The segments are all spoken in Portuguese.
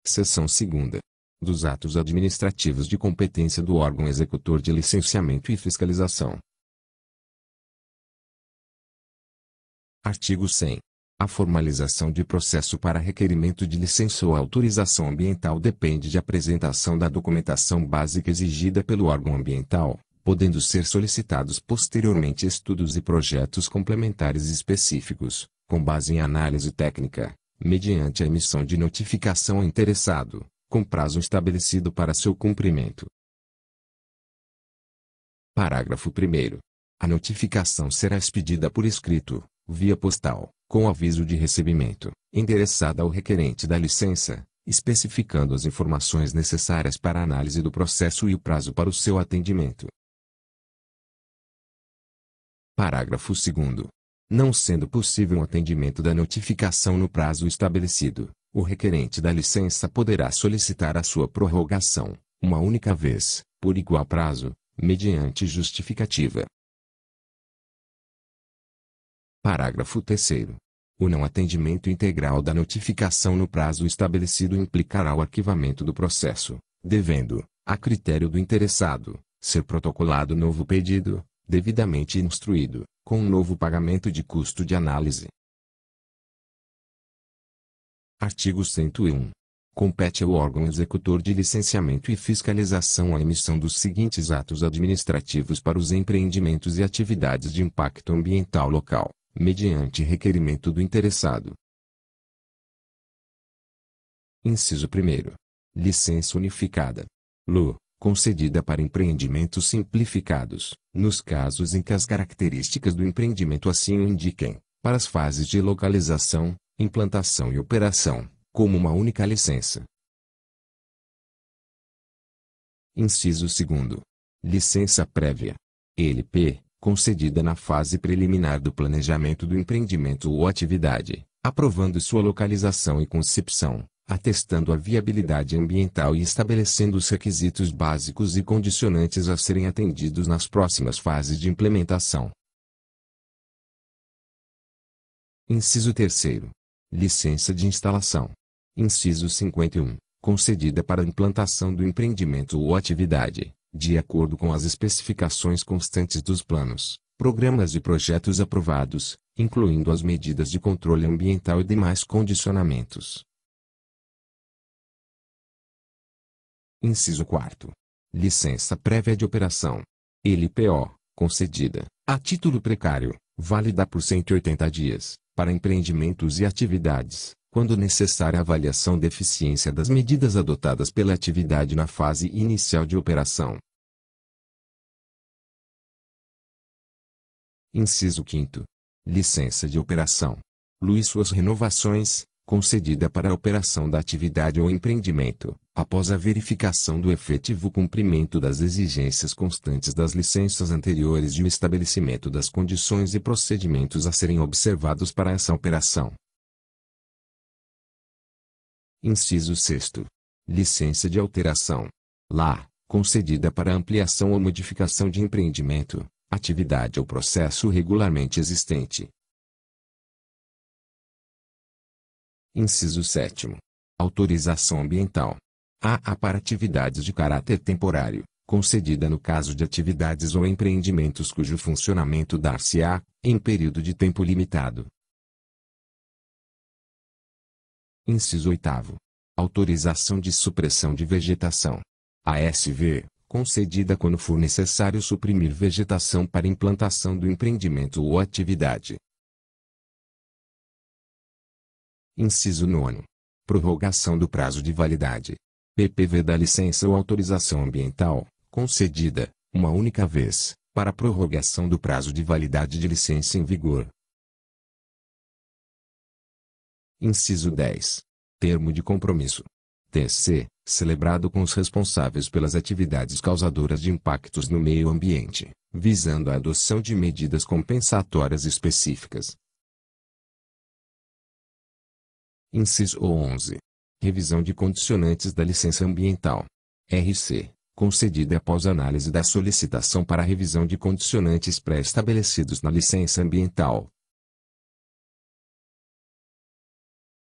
Seção 2ª. Dos atos administrativos de competência do órgão executor de licenciamento e fiscalização. Artigo 100. A formalização de processo para requerimento de licença ou autorização ambiental depende de apresentação da documentação básica exigida pelo órgão ambiental, podendo ser solicitados posteriormente estudos e projetos complementares específicos, com base em análise técnica, mediante a emissão de notificação ao interessado, com prazo estabelecido para seu cumprimento. Parágrafo 1º. A notificação será expedida por escrito, via postal, com aviso de recebimento, endereçada ao requerente da licença, especificando as informações necessárias para a análise do processo e o prazo para o seu atendimento. Parágrafo 2º. Não sendo possível o atendimento da notificação no prazo estabelecido, o requerente da licença poderá solicitar a sua prorrogação, uma única vez, por igual prazo, mediante justificativa. Parágrafo 3º. O não atendimento integral da notificação no prazo estabelecido implicará o arquivamento do processo, devendo, a critério do interessado, ser protocolado novo pedido, devidamente instruído, com um novo pagamento de custo de análise. Artigo 101. Compete ao órgão executor de licenciamento e fiscalização a emissão dos seguintes atos administrativos para os empreendimentos e atividades de impacto ambiental local, mediante requerimento do interessado. Inciso 1º. Licença unificada. LU, concedida para empreendimentos simplificados, nos casos em que as características do empreendimento assim o indiquem, para as fases de localização, implantação e operação, como uma única licença. Inciso 2º. Licença prévia. LP, concedida na fase preliminar do planejamento do empreendimento ou atividade, aprovando sua localização e concepção, atestando a viabilidade ambiental e estabelecendo os requisitos básicos e condicionantes a serem atendidos nas próximas fases de implementação. Inciso 3º. Licença de instalação. Inciso 51. Concedida para a implantação do empreendimento ou atividade, de acordo com as especificações constantes dos planos, programas e projetos aprovados, incluindo as medidas de controle ambiental e demais condicionamentos. Inciso 4º. Licença prévia de operação. LPO, concedida, a título precário, válida por 180 dias, para empreendimentos e atividades, quando necessária a avaliação de eficiência das medidas adotadas pela atividade na fase inicial de operação. Inciso 5º. Licença de operação. LU e suas renovações, concedida para a operação da atividade ou empreendimento, após a verificação do efetivo cumprimento das exigências constantes das licenças anteriores e o estabelecimento das condições e procedimentos a serem observados para essa operação. Inciso 6º. Licença de alteração. LA, concedida para ampliação ou modificação de empreendimento, atividade ou processo regularmente existente. Inciso 7º. Autorização ambiental. AA para atividades de caráter temporário, concedida no caso de atividades ou empreendimentos cujo funcionamento dar-se-á, em período de tempo limitado. Inciso 8º. Autorização de supressão de vegetação. ASV, concedida quando for necessário suprimir vegetação para implantação do empreendimento ou atividade. Inciso 9º. Prorrogação do prazo de validade. PPV da licença ou autorização ambiental, concedida, uma única vez, para prorrogação do prazo de validade de licença em vigor. Inciso 10. Termo de compromisso. TC, celebrado com os responsáveis pelas atividades causadoras de impactos no meio ambiente, visando a adoção de medidas compensatórias específicas. Inciso 11. Revisão de condicionantes da licença ambiental. RC, concedida após análise da solicitação para revisão de condicionantes pré-estabelecidos na licença ambiental.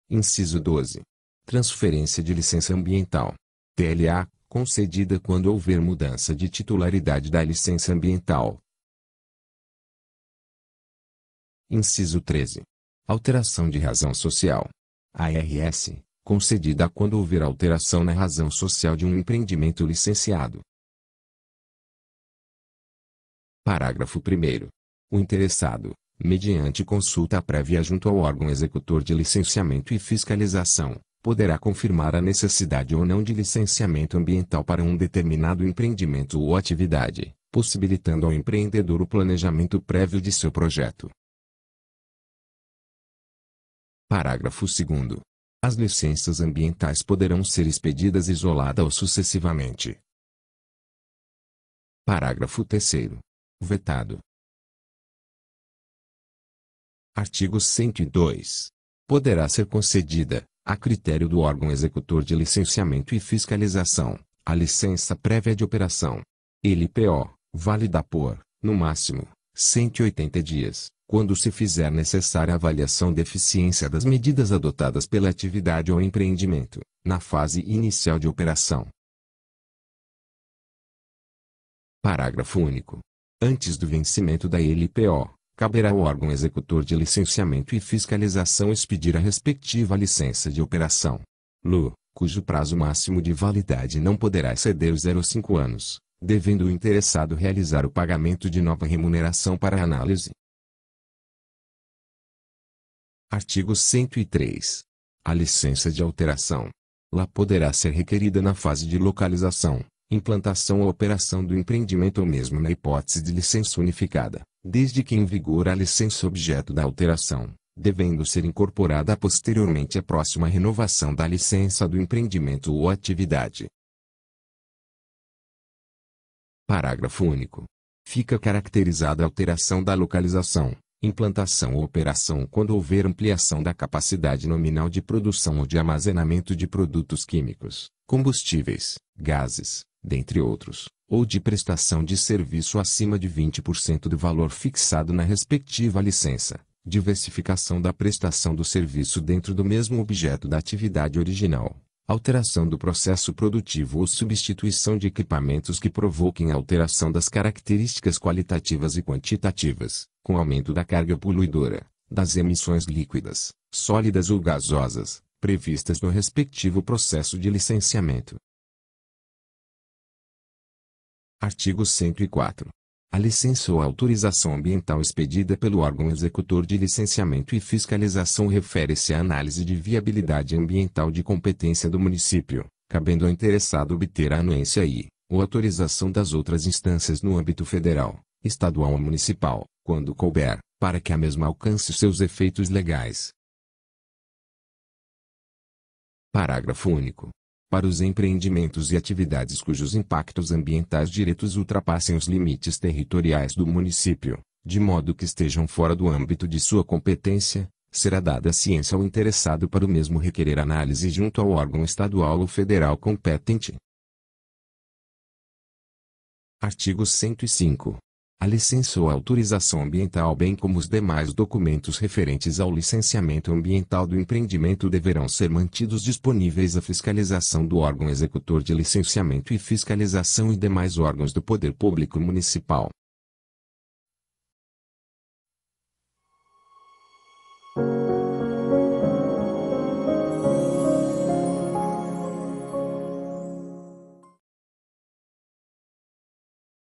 Inciso 12. Transferência de licença ambiental. TLA, concedida quando houver mudança de titularidade da licença ambiental. Inciso 13. Alteração de razão social. ARS, concedida quando houver alteração na razão social de um empreendimento licenciado. Parágrafo 1º. O interessado, mediante consulta prévia junto ao órgão executor de licenciamento e fiscalização, poderá confirmar a necessidade ou não de licenciamento ambiental para um determinado empreendimento ou atividade, possibilitando ao empreendedor o planejamento prévio de seu projeto. Parágrafo 2º. As licenças ambientais poderão ser expedidas isolada ou sucessivamente. Parágrafo 3º. Vetado. Artigo 102. Poderá ser concedida, a critério do órgão executor de licenciamento e fiscalização, a licença prévia de operação. LPO, válida por, no máximo, 180 dias, quando se fizer necessária a avaliação de eficiência das medidas adotadas pela atividade ou empreendimento, na fase inicial de operação. Parágrafo único. Antes do vencimento da LPO, caberá ao órgão executor de licenciamento e fiscalização expedir a respectiva licença de operação. LU, cujo prazo máximo de validade não poderá exceder os 0,5 anos, devendo o interessado realizar o pagamento de nova remuneração para análise. Artigo 103. A licença de alteração. Lá poderá ser requerida na fase de localização, implantação ou operação do empreendimento ou mesmo na hipótese de licença unificada, desde que em vigor a licença objeto da alteração, devendo ser incorporada posteriormente à próxima renovação da licença do empreendimento ou atividade. Parágrafo único. Fica caracterizada a alteração da localização, implantação ou operação quando houver ampliação da capacidade nominal de produção ou de armazenamento de produtos químicos, combustíveis, gases, dentre outros, ou de prestação de serviço acima de 20% do valor fixado na respectiva licença, diversificação da prestação do serviço dentro do mesmo objeto da atividade original, alteração do processo produtivo ou substituição de equipamentos que provoquem alteração das características qualitativas e quantitativas, com aumento da carga poluidora, das emissões líquidas, sólidas ou gasosas, previstas no respectivo processo de licenciamento. Artigo 104. A licença ou autorização ambiental expedida pelo órgão executor de licenciamento e fiscalização refere-se à análise de viabilidade ambiental de competência do município, cabendo ao interessado obter a anuência ou autorização das outras instâncias no âmbito federal, estadual ou municipal, quando couber, para que a mesma alcance seus efeitos legais. Parágrafo único. Para os empreendimentos e atividades cujos impactos ambientais diretos ultrapassem os limites territoriais do município, de modo que estejam fora do âmbito de sua competência, será dada ciência ao interessado para o mesmo requerer análise junto ao órgão estadual ou federal competente. Artigo 105. A licença ou autorização ambiental bem como os demais documentos referentes ao licenciamento ambiental do empreendimento deverão ser mantidos disponíveis à fiscalização do órgão executor de licenciamento e fiscalização e demais órgãos do poder público municipal,